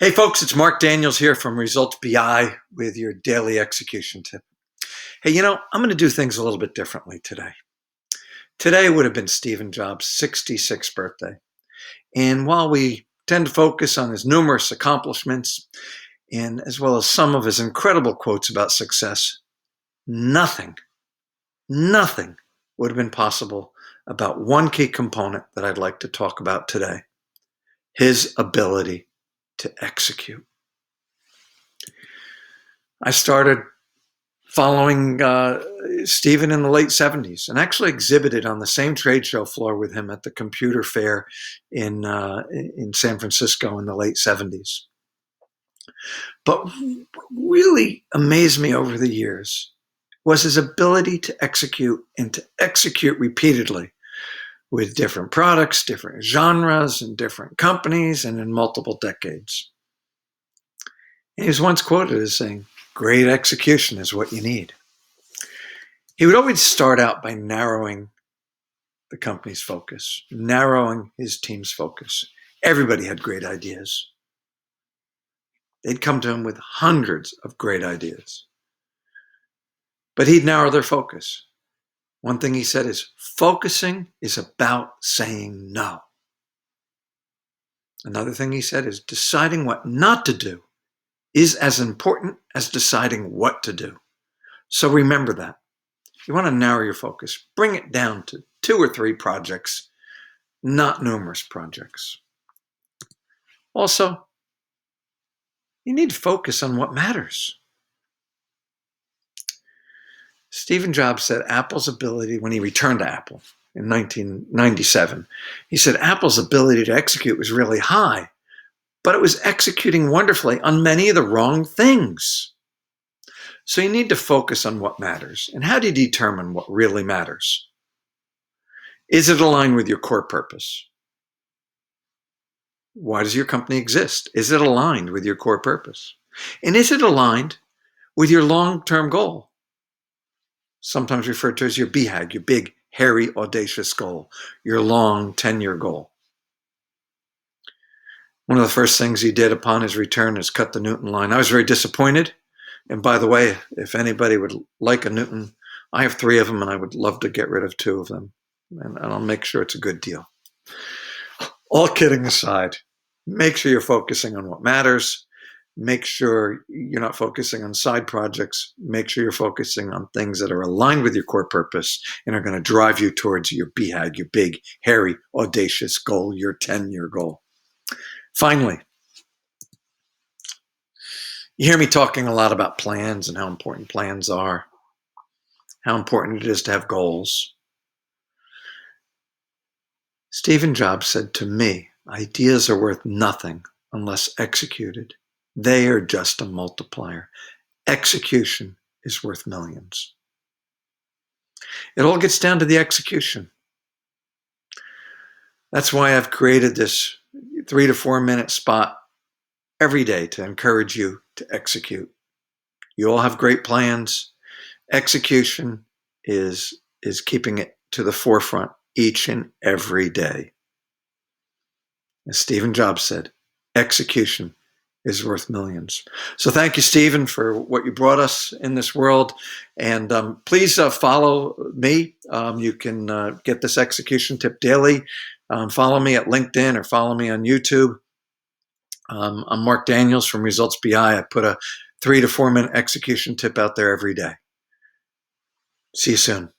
Hey folks, it's Marc Daniels here from ResultsBI with your daily execution tip. Hey, I'm going to do things a little bit differently today. Today would have been Stephen Jobs' 66th birthday. And while we tend to focus on his numerous accomplishments and as well as some of his incredible quotes about success, nothing would have been possible about one key component that I'd like to talk about today: his ability to execute. I started following Stephen in the late 70s and actually exhibited on the same trade show floor with him at the computer fair in San Francisco in the late 70s. But what really amazed me over the years was his ability to execute and to execute repeatedly with different products, different genres, and different companies, and in multiple decades. And he was once quoted as saying, "Great execution is what you need." He would always start out by narrowing the company's focus, narrowing his team's focus. Everybody had great ideas. They'd come to him with hundreds of great ideas. But he'd narrow their focus. One thing he said is, focusing is about saying no. Another thing he said is, deciding what not to do is as important as deciding what to do. So remember that. You want to narrow your focus. Bring it down to 2 or 3 projects, not numerous projects. Also, you need to focus on what matters. Stephen Jobs said Apple's ability, when he returned to Apple in 1997, he said Apple's ability to execute was really high, but it was executing wonderfully on many of the wrong things. So you need to focus on what matters. And how do you determine what really matters? Is it aligned with your core purpose? Why does your company exist? Is it aligned with your core purpose? And is it aligned with your long-term goal? Sometimes referred to as your BHAG, your big, hairy, audacious goal, your long 10-year goal. One of the first things he did upon his return is cut the Newton line. I was very disappointed. And by the way, if anybody would like a Newton, I have 3 of them and I would love to get rid of 2 of them. And I'll make sure it's a good deal. All kidding aside, make sure you're focusing on what matters. Make sure you're not focusing on side projects. Make sure you're focusing on things that are aligned with your core purpose and are going to drive you towards your BHAG, your big, hairy, audacious goal, your 10-year goal. Finally, you hear me talking a lot about plans and how important plans are, how important it is to have goals. Stephen Jobs said to me, ideas are worth nothing unless executed. They are just a multiplier. Execution is worth millions. It all gets down to the execution. That's why I've created this 3 to 4 minute spot every day to encourage you to execute. You all have great plans. Execution is keeping it to the forefront each and every day. As Stephen Jobs said, execution is worth millions. So thank you, Stephen, for what you brought us in this world. And please follow me. You can get this execution tip daily. Follow me at LinkedIn or follow me on YouTube. I'm Marc Daniels from ResultsBI. I put a 3 to 4 minute execution tip out there every day. See you soon.